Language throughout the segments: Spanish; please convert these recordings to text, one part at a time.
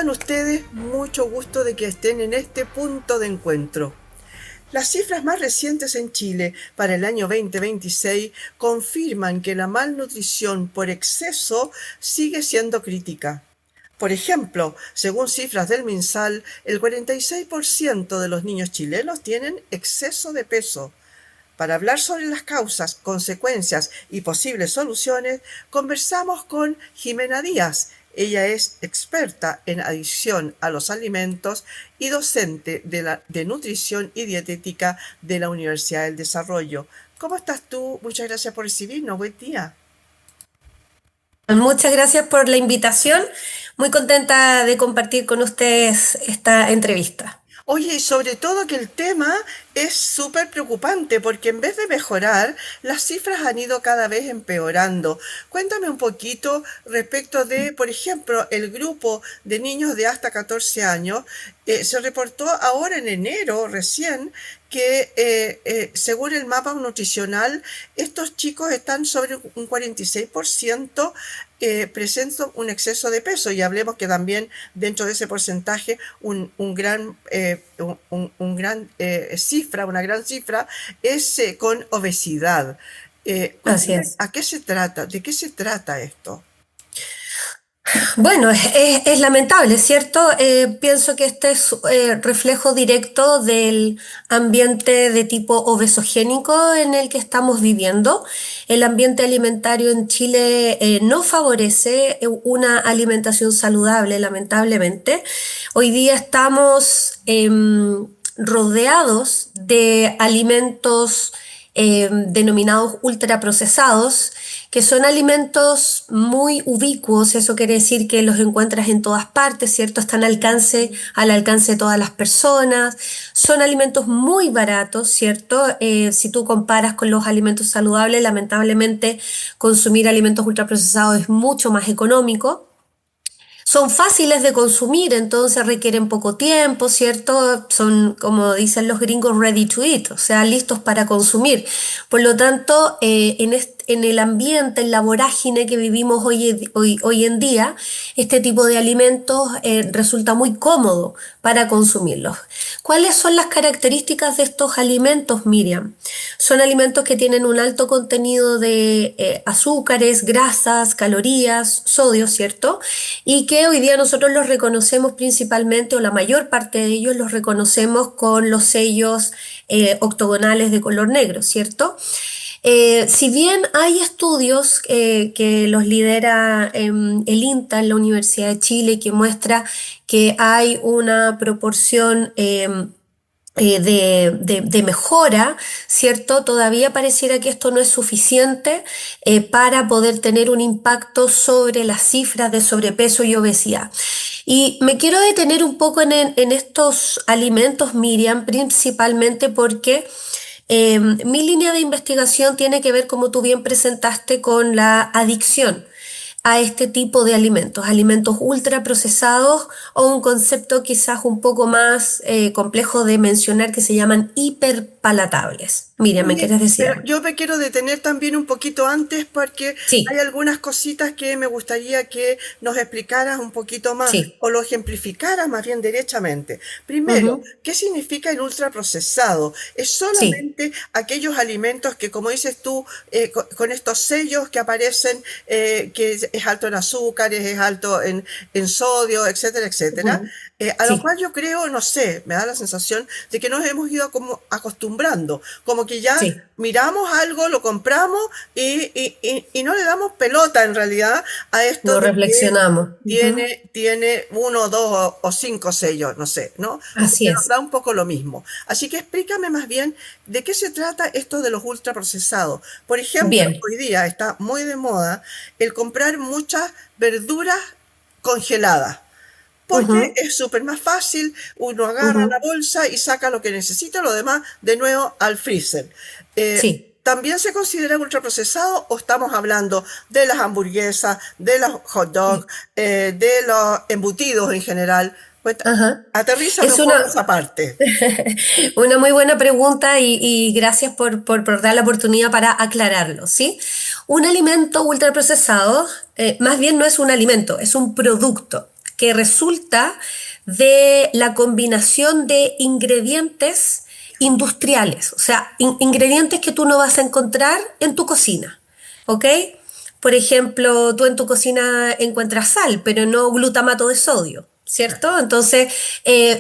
están ustedes? Mucho gusto de que estén en este punto de encuentro. Las cifras más recientes en Chile para el año 2026 confirman que la malnutrición por exceso sigue siendo crítica. Por ejemplo, según cifras del MinSal, el 46% de los niños chilenos tienen exceso de peso. Para hablar sobre las causas, consecuencias y posibles soluciones, conversamos con Jimena Díaz. Ella es experta en adicción a los alimentos y docente de nutrición y dietética de la Universidad del Desarrollo. ¿Cómo estás tú? Muchas gracias por recibirnos. Buen día. Muchas gracias por la invitación. Muy contenta de compartir con ustedes esta entrevista. Oye, y sobre todo que el tema es súper preocupante porque en vez de mejorar, las cifras han ido cada vez empeorando. Cuéntame un poquito respecto de, por ejemplo, el grupo de niños de hasta 14 años. Se reportó ahora en enero recién que según el mapa nutricional, estos chicos están sobre un 46% presentan un exceso de peso y hablemos que también dentro de ese porcentaje un gran cifra, una gran cifra es con obesidad. Así Cuéntame, es. ¿a qué se trata? ¿De qué se trata esto? Bueno, es lamentable, ¿cierto? Pienso que este es reflejo directo del ambiente de tipo obesogénico en el que estamos viviendo. El ambiente alimentario en Chile no favorece una alimentación saludable, lamentablemente. Hoy día estamos rodeados de alimentos denominados ultraprocesados, que son alimentos muy ubicuos. Eso quiere decir que los encuentras en todas partes, ¿cierto? Están al alcance de todas las personas. Son alimentos muy baratos, ¿cierto? Si tú comparas con los alimentos saludables, lamentablemente consumir alimentos ultraprocesados es mucho más económico. Son fáciles de consumir, entonces requieren poco tiempo, ¿cierto? Son, como dicen los gringos, ready to eat, o sea, listos para consumir. Por lo tanto, en el ambiente, en la vorágine que vivimos hoy en día, este tipo de alimentos resulta muy cómodo para consumirlos. ¿Cuáles son las características de estos alimentos, Miriam? Son alimentos que tienen un alto contenido de azúcares, grasas, calorías, sodio, ¿cierto? Y que hoy día nosotros los reconocemos principalmente, o la mayor parte de ellos los reconocemos con los sellos octogonales de color negro, ¿cierto? Si bien hay estudios que los lidera el INTA en la Universidad de Chile, que muestra que hay una proporción de mejora, ¿cierto? Todavía pareciera que esto no es suficiente para poder tener un impacto sobre las cifras de sobrepeso y obesidad. Y me quiero detener un poco en estos alimentos, Miriam, principalmente porque mi línea de investigación tiene que ver, como tú bien presentaste, con la adicción a este tipo de alimentos, alimentos ultraprocesados, o un concepto quizás un poco más complejo de mencionar, que se llaman hiperpalatables. Miriam, ¿me Oye, quieres decir pero algo? yo me quiero detener también un poquito antes porque hay Sí, algunas cositas que me gustaría que nos explicaras un poquito más sí. o lo ejemplificaras más bien derechamente. Primero, Ujú. ¿qué significa el ultraprocesado? ¿Es Sí, solamente aquellos alimentos que, como dices tú, con estos sellos que aparecen, que es alto en azúcares, es alto en sodio, etcétera, etcétera? ujú, A lo sí, cual yo creo, no sé, me da la sensación de que nos hemos ido como acostumbrando, como que ya sí, miramos algo, lo compramos y no le damos pelota en realidad a esto no de que reflexionamos. Ujú. tiene uno, dos o cinco sellos, no sé, ¿no? Como Así que nos es. da un poco lo mismo. Así que explícame más bien de qué se trata esto de los ultraprocesados. Por ejemplo, Bien. hoy día está muy de moda el comprar muchas verduras congeladas. Porque Ujú, es súper más fácil, uno agarra la ujú. bolsa y saca lo que necesita, lo demás de nuevo al freezer. Eh, Sí. ¿También se considera ultraprocesado o estamos hablando de las hamburguesas, de los hot dogs, de los embutidos en general? Ajá. Aterrízame Es un poco una, esa parte. una muy buena pregunta y gracias por dar la oportunidad para aclararlo, ¿sí? Un alimento ultraprocesado, más bien no es un alimento, es un producto. que resulta de la combinación de ingredientes industriales, o sea, ingredientes que tú no vas a encontrar en tu cocina, ¿ok? Por ejemplo, tú en tu cocina encuentras sal, pero no glutamato de sodio, ¿cierto? Entonces,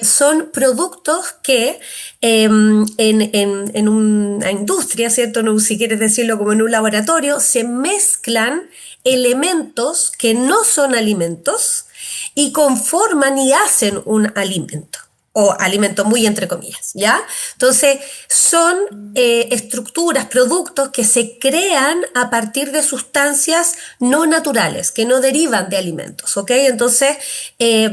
son productos que en una industria, ¿cierto? No, si quieres decirlo como en un laboratorio, se mezclan elementos que no son alimentos y conforman y hacen un alimento o alimento muy entre comillas, ¿ya? Entonces, son estructuras, productos que se crean a partir de sustancias no naturales, que no derivan de alimentos, ¿ok? Entonces,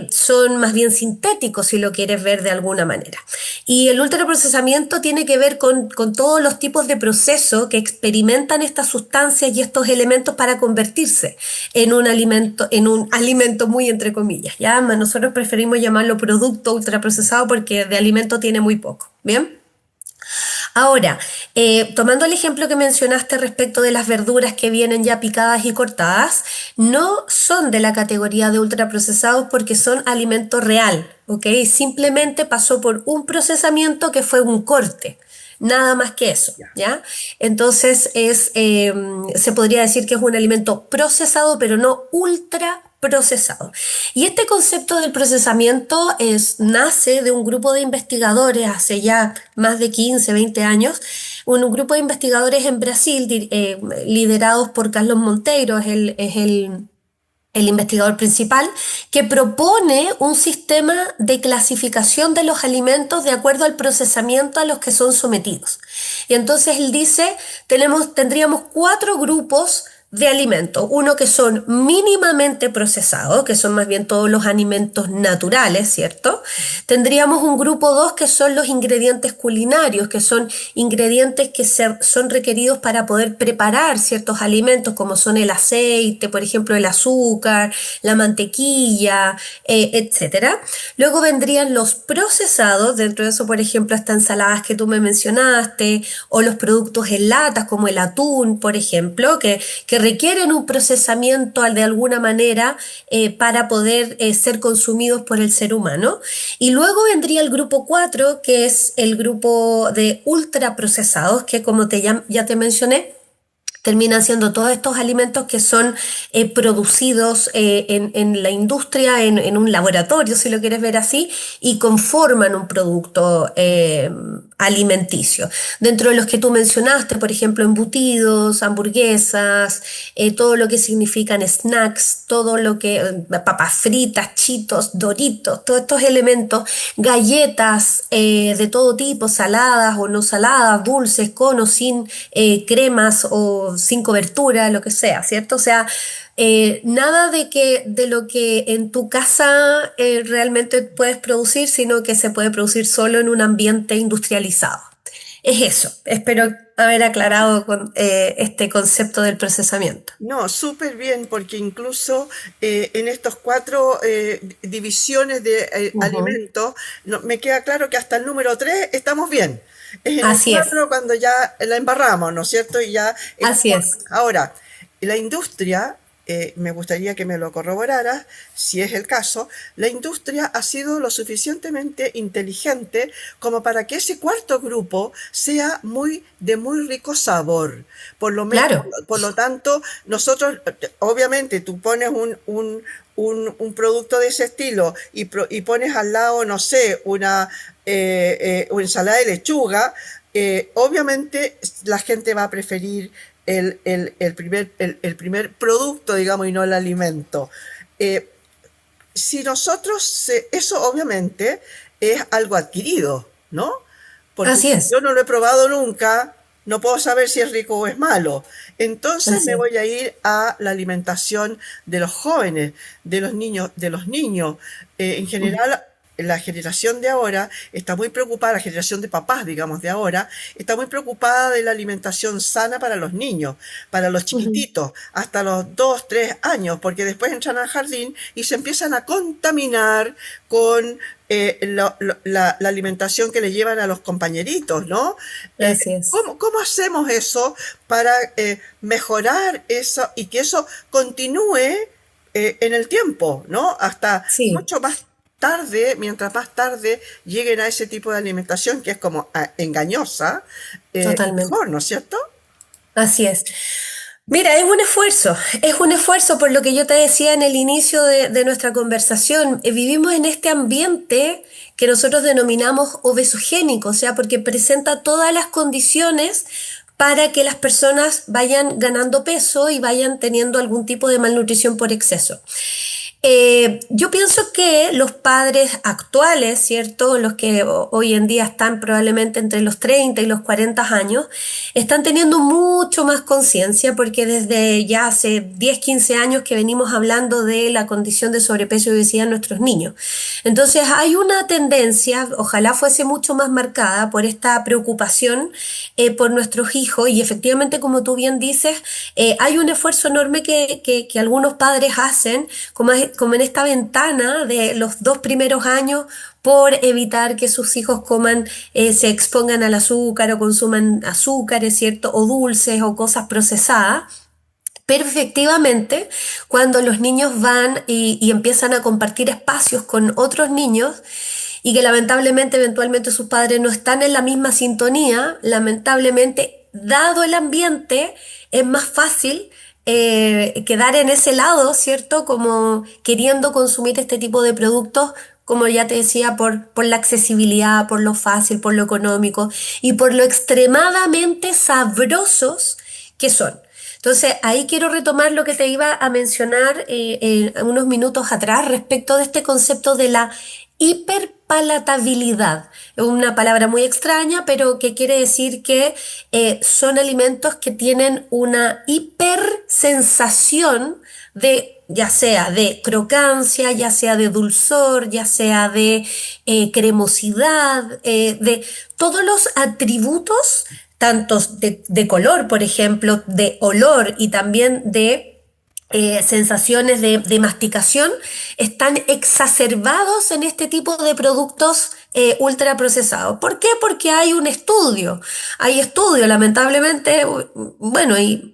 son más bien sintéticos, si lo quieres ver de alguna manera. Y el ultraprocesamiento tiene que ver con todos los tipos de procesos que experimentan estas sustancias y estos elementos para convertirse en un alimento muy entre comillas, ¿ya? Nosotros preferimos llamarlo producto ultraprocesado porque de alimento tiene muy poco, ¿bien? Ahora, tomando el ejemplo que mencionaste respecto de las verduras que vienen ya picadas y cortadas, no son de la categoría de ultraprocesados porque son alimento real, ¿ok? Simplemente pasó por un procesamiento que fue un corte. Nada más que eso, Ya. ¿ya? Entonces se podría decir que es un alimento procesado, pero no ultra procesado. Y este concepto del procesamiento nace de un grupo de investigadores hace ya más de 15, 20 años, un grupo de investigadores en Brasil liderados por Carlos Monteiro, el investigador principal, que propone un sistema de clasificación de los alimentos de acuerdo al procesamiento a los que son sometidos. Y entonces él dice, tendríamos cuatro grupos de alimentos, uno que son mínimamente procesados, que son más bien todos los alimentos naturales, ¿cierto? Tendríamos un grupo 2 que son los ingredientes culinarios, que son ingredientes que son requeridos para poder preparar ciertos alimentos, como son el aceite, por ejemplo, el azúcar, la mantequilla, etcétera. Luego vendrían los procesados, dentro de eso, por ejemplo, estas ensaladas que tú me mencionaste, o los productos en latas, como el atún, por ejemplo, que requieren un procesamiento de alguna manera para poder ser consumidos por el ser humano. Y luego vendría el grupo 4 que es el grupo de ultraprocesados, que como ya te mencioné, terminan siendo todos estos alimentos que son producidos en la industria, en un laboratorio, si lo quieres ver así, y conforman un producto alimenticio. Dentro de los que tú mencionaste, por ejemplo, embutidos, hamburguesas, todo lo que significan snacks, todo lo que, papas fritas, chitos, doritos, todos estos elementos, galletas de todo tipo, saladas o no saladas, dulces, con o sin cremas o sin cobertura, lo que sea, ¿cierto? O sea, nada de lo que en tu casa realmente puedes producir, sino que se puede producir solo en un ambiente industrializado. Es eso. Espero haber aclarado con este concepto del procesamiento. No, súper bien, porque incluso en estos cuatro divisiones de Ujú. alimentos, me queda claro que hasta el número 3 estamos bien. Es en el Así es, 4 cuando ya la embarramos, ¿no es cierto? Y ya así estamos. es. Ahora, la industria, me gustaría que me lo corroboraras, si es el caso, la industria ha sido lo suficientemente inteligente como para que ese cuarto grupo sea de muy rico sabor. Claro. Por lo tanto, nosotros, obviamente, tú pones un producto de ese estilo y pones al lado, no sé, una ensalada de lechuga, obviamente la gente va a preferir el primer producto, digamos, y no el alimento. Eh, si nosotros, eso obviamente es algo adquirido, ¿no? Porque Así si es. yo no lo he probado nunca, no puedo saber si es rico o es malo. Entonces Así me es. voy a ir a la alimentación de los jóvenes, de los niños. En general, la generación de ahora está muy preocupada, la generación de papás, digamos, de ahora, está muy preocupada de la alimentación sana para los niños, para los Ujú. chiquititos, hasta los 2, 3 años, porque después entran al jardín y se empiezan a contaminar con la alimentación que le llevan a los compañeritos, ¿no? Así es. ¿Cómo hacemos eso para mejorar eso y que eso continúe? en el tiempo, ¿no? Hasta Sí, mucho más tarde, mientras más tarde lleguen a ese tipo de alimentación que es como engañosa, totalmente. mejor, ¿no es cierto? Así es. Mira, es un esfuerzo por lo que yo te decía en el inicio de nuestra conversación. Vivimos en este ambiente que nosotros denominamos obesogénico, o sea, porque presenta todas las condiciones para que las personas vayan ganando peso y vayan teniendo algún tipo de malnutrición por exceso. Yo pienso que los padres actuales, ¿cierto? Los que hoy en día están probablemente entre los 30 y los 40 años, están teniendo mucho más conciencia porque desde ya hace 10, 15 años que venimos hablando de la condición de sobrepeso y obesidad en nuestros niños. Entonces hay una tendencia, ojalá fuese mucho más marcada por esta preocupación por nuestros hijos y efectivamente, como tú bien dices, hay un esfuerzo enorme que algunos padres hacen como en esta ventana de los 2 primeros años por evitar que sus hijos coman, se expongan al azúcar o consuman azúcares, ¿cierto? O dulces o cosas procesadas. Pero efectivamente, cuando los niños van y empiezan a compartir espacios con otros niños y que lamentablemente eventualmente sus padres no están en la misma sintonía, lamentablemente, dado el ambiente, es más fácil quedar en ese lado, ¿cierto? Como queriendo consumir este tipo de productos, como ya te decía, por la accesibilidad, por lo fácil, por lo económico y por lo extremadamente sabrosos que son. Entonces, ahí quiero retomar lo que te iba a mencionar unos minutos atrás respecto de este concepto de la hiperpalatabilidad. Es una palabra muy extraña, pero que quiere decir que son alimentos que tienen una hipersensación de, ya sea de crocancia, ya sea de dulzor, ya sea de cremosidad, de todos los atributos tantos de color, por ejemplo, de olor y también de sensaciones de masticación, están exacerbados en este tipo de productos ultraprocesados. ¿Por qué? Porque hay estudio, lamentablemente, bueno, y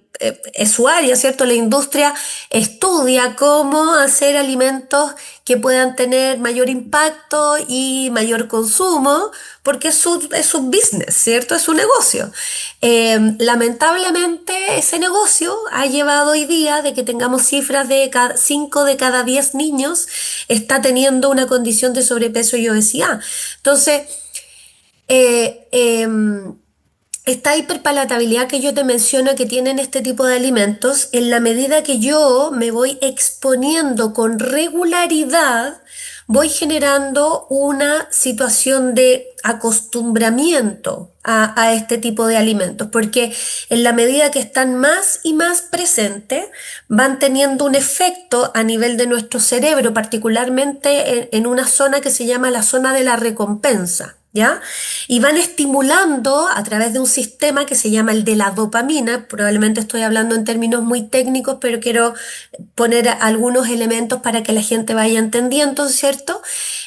es su área, ¿cierto? La industria estudia cómo hacer alimentos que puedan tener mayor impacto y mayor consumo, porque es su business, ¿cierto? Es su negocio. Lamentablemente, ese negocio ha llevado hoy día de que tengamos cifras de 5 de cada 10 niños está teniendo una condición de sobrepeso y obesidad. Entonces, eh, em, esta hiperpalatabilidad que yo te menciono que tienen este tipo de alimentos, en la medida que yo me voy exponiendo con regularidad, voy generando una situación de acostumbramiento a este tipo de alimentos, porque en la medida que están más y más presentes, van teniendo un efecto a nivel de nuestro cerebro, particularmente en una zona que se llama la zona de la recompensa. ¿Ya? Y van estimulando a través de un sistema que se llama el de la dopamina. Probablemente estoy hablando en términos muy técnicos, pero quiero poner algunos elementos para que la gente vaya entendiendo, ¿cierto?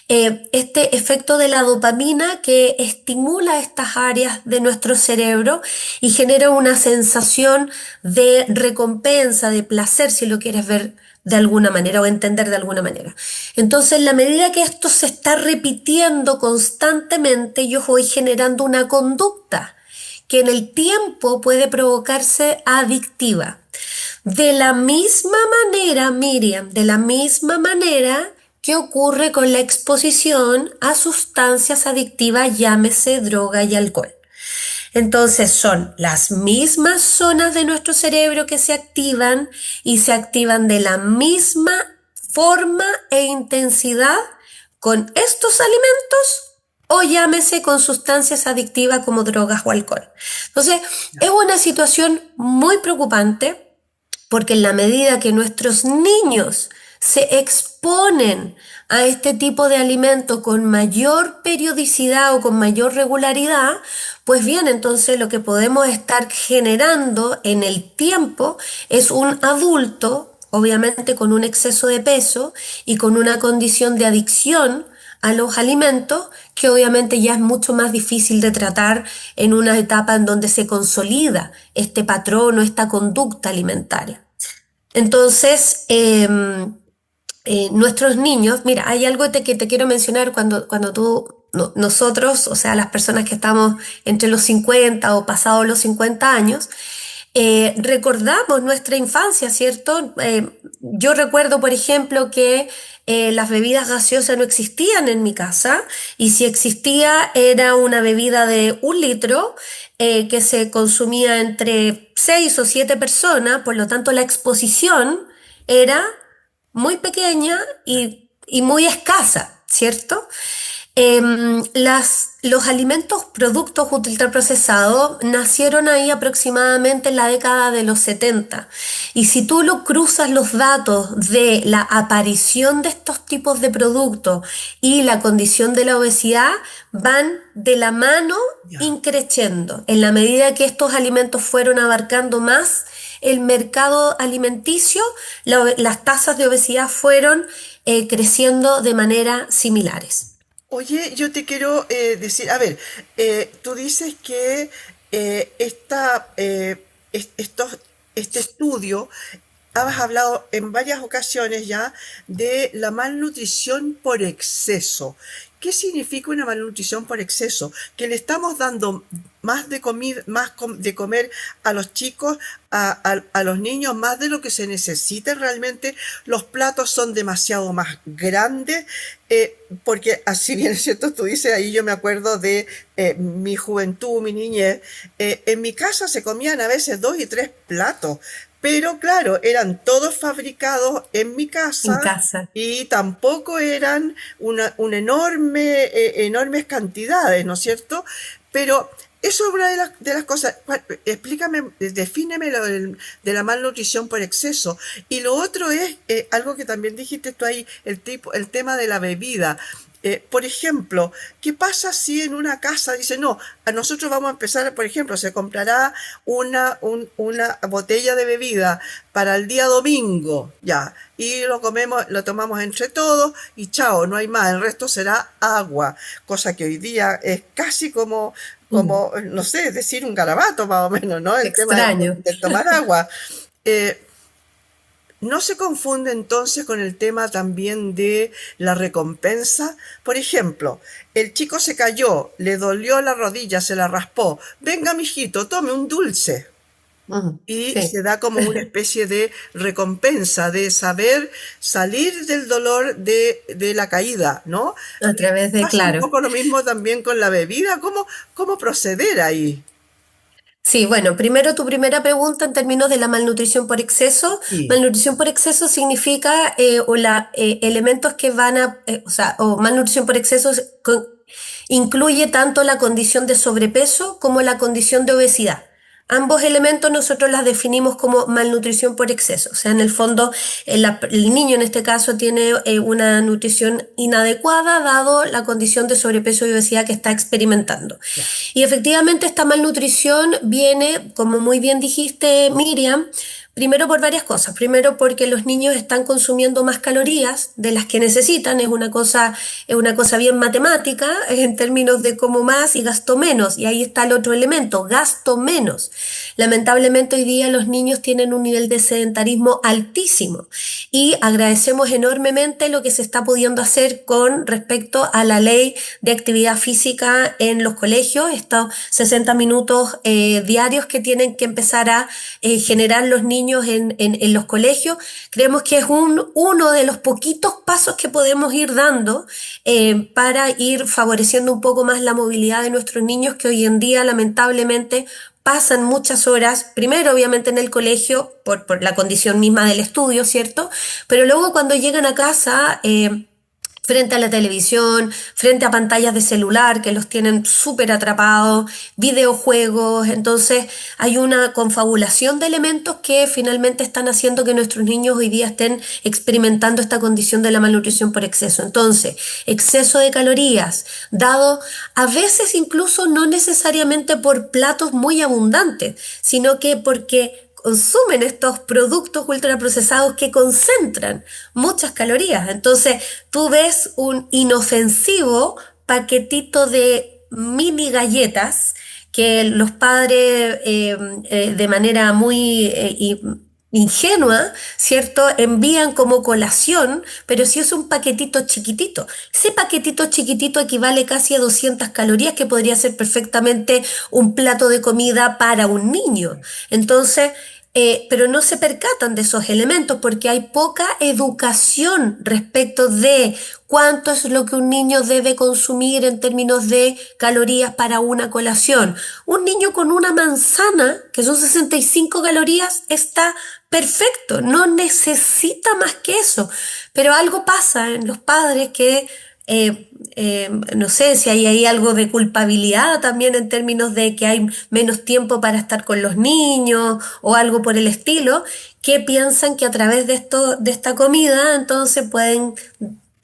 Este efecto de la dopamina que estimula estas áreas de nuestro cerebro y genera una sensación de recompensa, de placer, si lo quieres ver de alguna manera o entender de alguna manera. Entonces, en la medida que esto se está repitiendo constantemente, yo voy generando una conducta que en el tiempo puede provocarse adictiva. De la misma manera, Miriam, de la misma manera que ocurre con la exposición a sustancias adictivas, llámese droga y alcohol. Entonces son las mismas zonas de nuestro cerebro que se activan y se activan de la misma forma e intensidad con estos alimentos o llámese con sustancias adictivas como drogas o alcohol. Entonces es una situación muy preocupante porque en la medida que nuestros niños se exponen a este tipo de alimento con mayor periodicidad o con mayor regularidad, pues bien, entonces lo que podemos estar generando en el tiempo es un adulto, obviamente con un exceso de peso y con una condición de adicción a los alimentos, que obviamente ya es mucho más difícil de tratar en una etapa en donde se consolida este patrón o esta conducta alimentaria. Entonces, nuestros niños, mira, hay algo que te quiero mencionar cuando nosotros, o sea, las personas que estamos entre los 50 o pasados los 50 años, recordamos nuestra infancia, ¿cierto? Yo recuerdo, por ejemplo, que las bebidas gaseosas no existían en mi casa y si existía era una bebida de 1 litro que se consumía entre 6 o 7 personas, por lo tanto la exposición era muy pequeña y muy escasa, ¿cierto? Los alimentos, productos ultraprocesados nacieron ahí aproximadamente en la década de los 70. Y si tú lo cruzas los datos de la aparición de estos tipos de productos y la condición de la obesidad, van de la mano Ya. increciendo. En la medida que estos alimentos fueron abarcando más el mercado alimenticio, las tasas de obesidad fueron creciendo de manera similares. Oye, yo te quiero decir, a ver, tú dices que estos, este estudio, has hablado en varias ocasiones ya de la malnutrición por exceso. ¿Qué significa una malnutrición por exceso? Que le estamos dando más de comida, de comer a los chicos, a los niños, más de lo que se necesita realmente. Los platos son demasiado más grandes, porque así bien es cierto, tú dices, ahí yo me acuerdo de mi juventud, mi niñez. En mi casa se comían a veces 2 y 3 platos. Pero claro, eran todos fabricados en mi En casa casa. y tampoco eran una enorme, enormes cantidades, ¿no es cierto? Pero eso es una de las cosas. Explícame, defíneme de la malnutrición por exceso. Y lo otro es algo que también dijiste tú ahí, el tema de la bebida. Por ejemplo, ¿qué pasa si en una casa dice, no, a nosotros vamos a empezar, por ejemplo, se comprará una botella de bebida para el día domingo, ya, y lo comemos, lo tomamos entre todos y chao, no hay más, el resto será agua, cosa que hoy día es casi Mm, no sé, decir un garabato más o menos, ¿no? El tema extraño. de tomar agua. Eh, ¿No se confunde entonces con el tema también de la recompensa? Por ejemplo, el chico se cayó, le dolió la rodilla, se la raspó. Venga, mijito, tome un dulce. Y Sí, se da como una especie de recompensa, de saber salir del dolor de la caída, ¿no? a través de, Pasa un claro. poco lo mismo también con la bebida. ¿Cómo proceder ahí? Sí, bueno, primero tu primera pregunta en términos de la malnutrición por exceso. Sí, Malnutrición por exceso significa elementos que van o sea, o malnutrición por exceso incluye tanto la condición de sobrepeso como la condición de obesidad. Ambos elementos nosotros las definimos como malnutrición por exceso. O sea, en el fondo, el niño en este caso tiene una nutrición inadecuada dado la condición de sobrepeso y obesidad que está experimentando. ya. Y efectivamente esta malnutrición viene, como muy bien dijiste, Miriam, primero por varias cosas. Primero porque los niños están consumiendo más calorías de las que necesitan, es una cosa bien matemática en términos de cómo más y gasto menos. Y ahí está el otro elemento, gasto menos. Lamentablemente hoy día los niños tienen un nivel de sedentarismo altísimo y agradecemos enormemente lo que se está pudiendo hacer con respecto a la ley de actividad física en los colegios, estos 60 minutos diarios que tienen que empezar a generar los niños en los colegios. Creemos que es uno de los poquitos pasos que podemos ir dando para ir favoreciendo un poco más la movilidad de nuestros niños que hoy en día lamentablemente pasan muchas horas, primero obviamente en el colegio por la condición misma del estudio, ¿cierto? Pero luego cuando llegan a casa, frente a la televisión, frente a pantallas de celular que los tienen súper atrapados, videojuegos, entonces hay una confabulación de elementos que finalmente están haciendo que nuestros niños hoy día estén experimentando esta condición de la malnutrición por exceso. Entonces, exceso de calorías, dado a veces incluso no necesariamente por platos muy abundantes, sino que porque consumen estos productos ultraprocesados que concentran muchas calorías. Entonces, tú ves un inofensivo paquetito de mini galletas que los padres de manera muy ingenua, ¿cierto? Envían como colación, pero si es un paquetito chiquitito. Ese paquetito chiquitito equivale casi a 200 calorías, que podría ser perfectamente un plato de comida para un niño. Entonces, pero no se percatan de esos elementos porque hay poca educación respecto de cuánto es lo que un niño debe consumir en términos de calorías para una colación. Un niño con una manzana, que son 65 calorías, está perfecto, no necesita más que eso. Pero algo pasa en los padres que no sé si hay ahí algo de culpabilidad también en términos de que hay menos tiempo para estar con los niños o algo por el estilo, que piensan que a través de esto, de esta comida, entonces pueden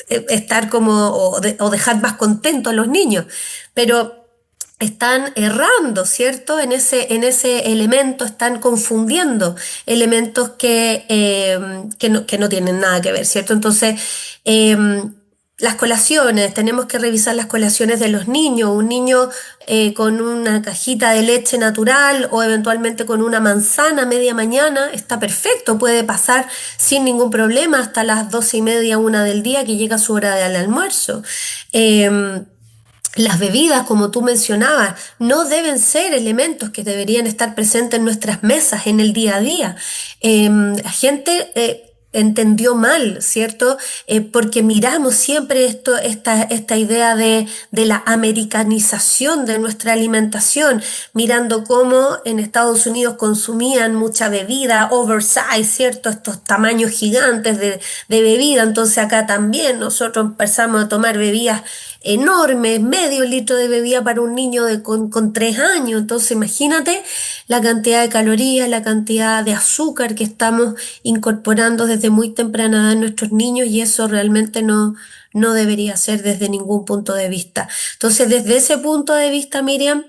estar como o dejar más contentos a los niños. Pero están errando, ¿cierto? En ese elemento están confundiendo elementos que no tienen nada que ver, ¿cierto? Entonces, eh, las colaciones, tenemos que revisar las colaciones de los niños. Un niño con una cajita de leche natural o eventualmente con una manzana a media mañana está perfecto, puede pasar sin ningún problema hasta las 12:30, 1 del día, que llega su hora del almuerzo. Eh, las bebidas, como tú mencionabas, no deben ser elementos que deberían estar presentes en nuestras mesas en el día a día. La gente entendió mal, ¿cierto? Porque miramos siempre esta idea de la americanización de nuestra alimentación, mirando cómo en Estados Unidos consumían mucha bebida, oversize, ¿cierto? Estos tamaños gigantes de bebida. Entonces acá también nosotros empezamos a tomar bebidas enormes, medio litro de bebida para un niño con 3 años. Entonces imagínate la cantidad de calorías, la cantidad de azúcar que estamos incorporando desde muy temprana edad en nuestros niños, y eso realmente no debería ser desde ningún punto de vista. Entonces, desde ese punto de vista, Miriam,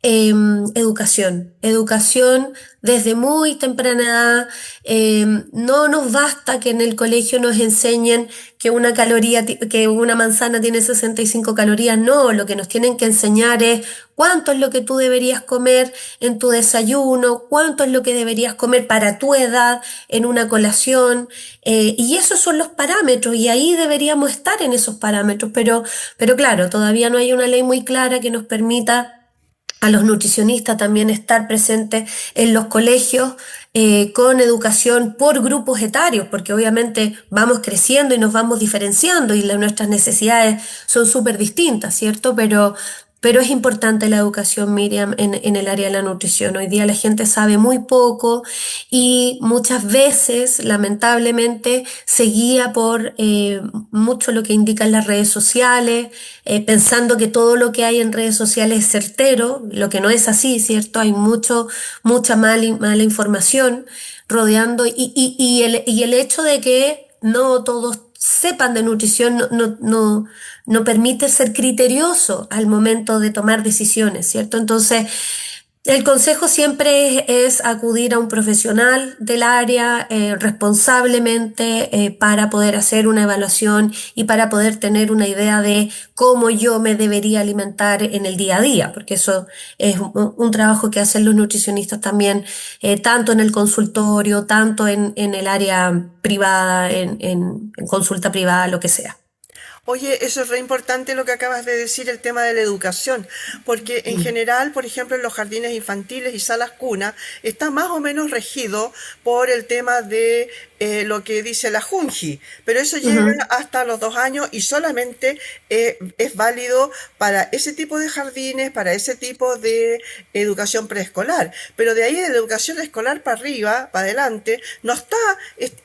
educación desde muy temprana edad. No nos basta que en el colegio nos enseñen que que una manzana tiene 65 calorías. No, lo que nos tienen que enseñar es cuánto es lo que tú deberías comer en tu desayuno, cuánto es lo que deberías comer para tu edad en una colación. Y esos son los parámetros, y ahí deberíamos estar en esos parámetros. Pero claro, todavía no hay una ley muy clara que nos permita a los nutricionistas también estar presentes en los colegios con educación por grupos etarios, porque obviamente vamos creciendo y nos vamos diferenciando y nuestras necesidades son súper distintas, ¿cierto? Pero es importante la educación, Miriam, en el área de la nutrición. Hoy día la gente sabe muy poco y muchas veces, lamentablemente, se guía por mucho lo que indican las redes sociales, pensando que todo lo que hay en redes sociales es certero, lo que no es así, ¿cierto? Hay mucha mala información rodeando, y el hecho de que no todos sepan de nutrición no permite ser criterioso al momento de tomar decisiones, ¿cierto? Entonces, el consejo siempre es acudir a un profesional del área responsablemente, para poder hacer una evaluación y para poder tener una idea de cómo yo me debería alimentar en el día a día, porque eso es un trabajo que hacen los nutricionistas también, tanto en el consultorio, tanto en el área privada, en consulta privada, lo que sea. Oye, eso es re importante lo que acabas de decir, el tema de la educación, porque en general, por ejemplo, en los jardines infantiles y salas cuna, está más o menos regido por el tema de lo que dice la Junji, pero eso llega Ujú. hasta los 2 años y solamente es válido para ese tipo de jardines, para ese tipo de educación preescolar, pero de ahí de la educación escolar para arriba, para adelante, no está,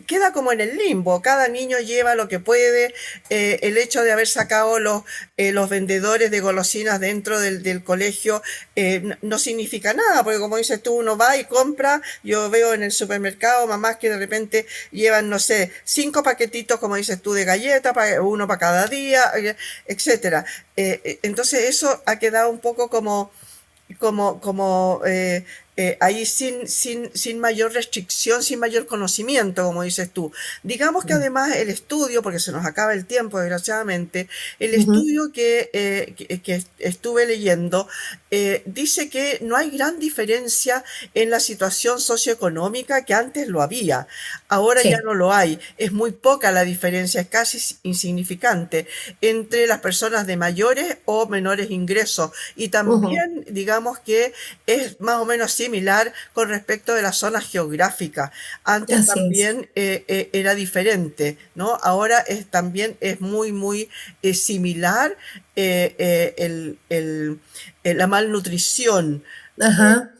queda como en el limbo, cada niño lleva lo que puede. El hecho de haber sacado los vendedores de golosinas dentro del colegio no significa nada, porque como dices tú, uno va y compra. Yo veo en el supermercado mamás que de repente llevan, no sé, 5 paquetitos, como dices tú, de galletas, uno para cada día, etcétera. Entonces eso ha quedado un poco como ahí sin mayor restricción, sin mayor conocimiento, como dices tú. Digamos que además el estudio, porque se nos acaba el tiempo desgraciadamente, el Ujú. estudio que estuve leyendo dice que no hay gran diferencia en la situación socioeconómica que antes lo había. Ahora ya Sí. no lo hay. Es muy poca la diferencia, es casi insignificante entre las personas de mayores o menores ingresos. Y Ujú. también, digamos que es más o menos similar con respecto de las zonas geográficas. Antes Así es. también era diferente, ¿no? Ahora también es muy similar la malnutrición. Ajá.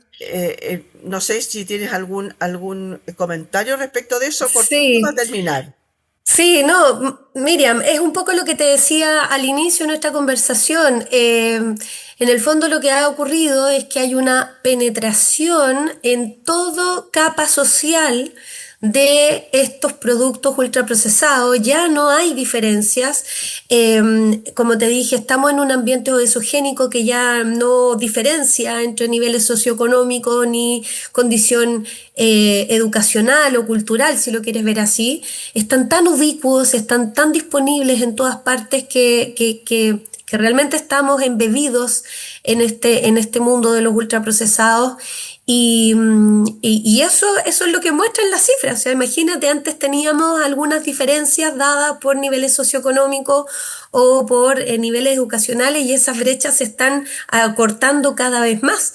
No sé si tienes algún comentario respecto de eso, cortito para Sí. terminar. Sí, no, Miriam, es un poco lo que te decía al inicio de nuestra conversación. En el fondo lo que ha ocurrido es que hay una penetración en toda capa social de estos productos ultraprocesados. Ya no hay diferencias. Como te dije, estamos en un ambiente obesogénico que ya no diferencia entre niveles socioeconómicos ni condición educacional o cultural, si lo quieres ver así. Están tan ubicuos, están tan disponibles en todas partes que realmente estamos embebidos en este mundo de los ultraprocesados. Y eso es lo que muestran las cifras. O sea, imagínate, antes teníamos algunas diferencias dadas por niveles socioeconómicos o por niveles educacionales, y esas brechas se están acortando cada vez más.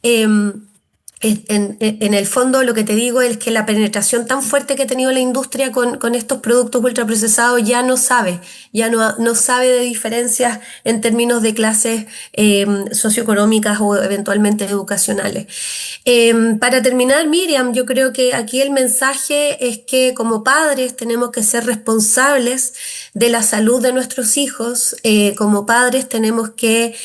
Em, en el fondo, lo que te digo es que la penetración tan fuerte que ha tenido la industria con estos productos ultraprocesados ya no sabe de diferencias en términos de clases socioeconómicas o eventualmente educacionales. Para terminar, Miriam, yo creo que aquí el mensaje es que como padres tenemos que ser responsables de la salud de nuestros hijos. Como padres tenemos que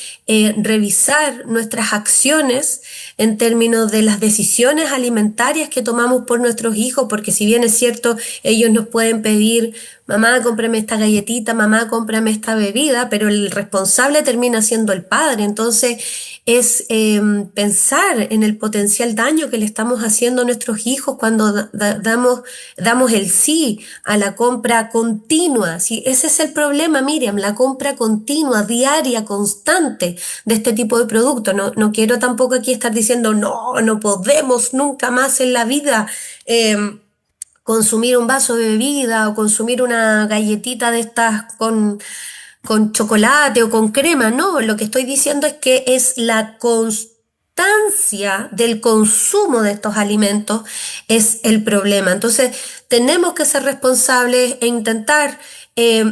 revisar nuestras acciones en términos de las decisiones alimentarias que tomamos por nuestros hijos, porque si bien es cierto, ellos nos pueden pedir: mamá, cómprame esta galletita, mamá, cómprame esta bebida, pero el responsable termina siendo el padre. Entonces, es pensar en el potencial daño que le estamos haciendo a nuestros hijos cuando damos el sí a la compra continua. ¿Sí? Ese es el problema, Miriam, la compra continua, diaria, constante de este tipo de productos. No, no quiero tampoco aquí estar diciendo: no, no podemos nunca más en la vida consumir un vaso de bebida o consumir una galletita de estas con chocolate o con crema. No, lo que estoy diciendo es que es la constancia del consumo de estos alimentos es el problema. Entonces, tenemos que ser responsables e intentar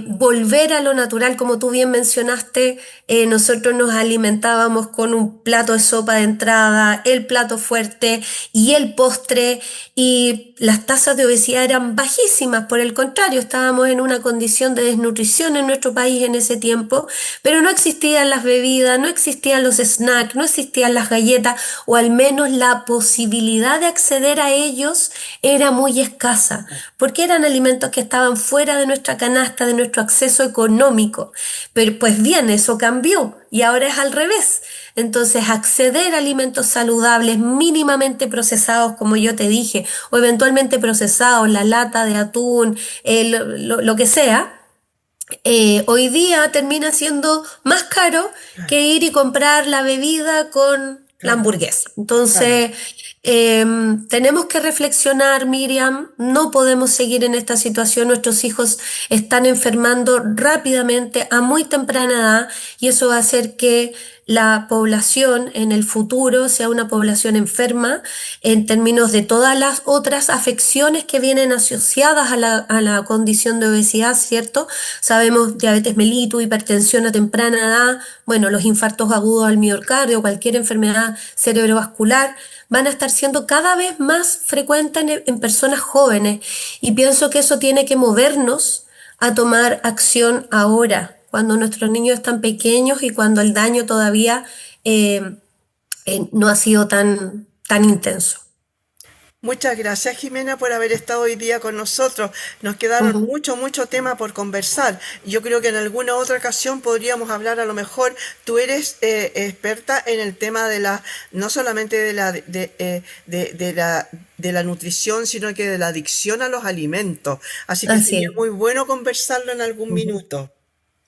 volver a lo natural. Como tú bien mencionaste, nosotros nos alimentábamos con un plato de sopa de entrada, el plato fuerte y el postre, y las tasas de obesidad eran bajísimas. Por el contrario, estábamos en una condición de desnutrición en nuestro país en ese tiempo, pero no existían las bebidas, no existían los snacks, no existían las galletas, o al menos la posibilidad de acceder a ellos era muy escasa, porque eran alimentos que estaban fuera de nuestra canasta, de nuestro acceso económico. Pero pues bien, eso cambió y ahora es al revés. Entonces, acceder a alimentos saludables, mínimamente procesados, como yo te dije, o eventualmente procesados, la lata de atún, lo que sea, hoy día termina siendo más caro Claro, que ir y comprar la bebida con la claro, hamburguesa. claro. Entonces, tenemos que reflexionar, Miriam, no podemos seguir en esta situación. Nuestros hijos están enfermando rápidamente a muy temprana edad, y eso va a hacer que la población en el futuro sea una población enferma en términos de todas las otras afecciones que vienen asociadas a la condición de obesidad, ¿cierto? Sabemos diabetes mellitus, hipertensión a temprana edad, bueno, los infartos agudos al miocardio, cualquier enfermedad cerebrovascular, van a estar siendo cada vez más frecuentes en personas jóvenes. Y pienso que eso tiene que movernos a tomar acción ahora, cuando nuestros niños están pequeños y cuando el daño todavía no ha sido tan intenso. Muchas gracias, Jimena, por haber estado hoy día con nosotros. Nos quedaron Ujú. mucho tema por conversar. Yo creo que en alguna otra ocasión podríamos hablar, a lo mejor tú eres experta en el tema de la, no solamente de la nutrición, sino que de la adicción a los alimentos. Así que Así sería es. muy bueno conversarlo en algún Ujú. minuto.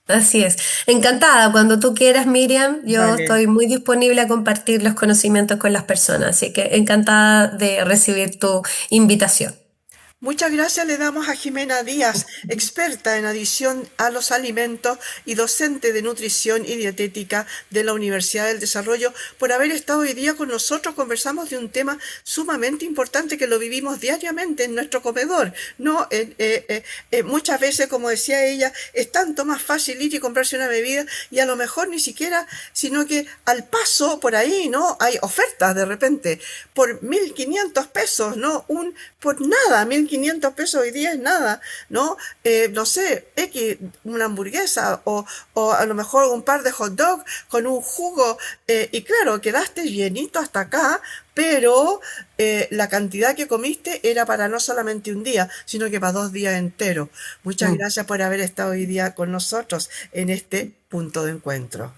Así es. Encantada. Cuando tú quieras, Miriam, yo Vale. estoy muy disponible a compartir los conocimientos con las personas. Así que encantada de recibir tu invitación. Muchas gracias le damos a Jimena Díaz, experta en adición a los alimentos y docente de nutrición y dietética de la Universidad del Desarrollo, por haber estado hoy día con nosotros. Conversamos de un tema sumamente importante que lo vivimos diariamente en nuestro comedor, ¿no? Muchas veces, como decía ella, es tanto más fácil ir y comprarse una bebida y a lo mejor ni siquiera, sino que al paso por ahí, ¿no? Hay ofertas de repente por 1.500 pesos, ¿no? Por nada, 1.500 pesos hoy día es nada, ¿no? No sé, una hamburguesa o a lo mejor un par de hot dogs con un jugo, y claro, quedaste llenito hasta acá, pero la cantidad que comiste era para no solamente un día, sino que para 2 días enteros. Muchas Mm. gracias por haber estado hoy día con nosotros en este punto de encuentro.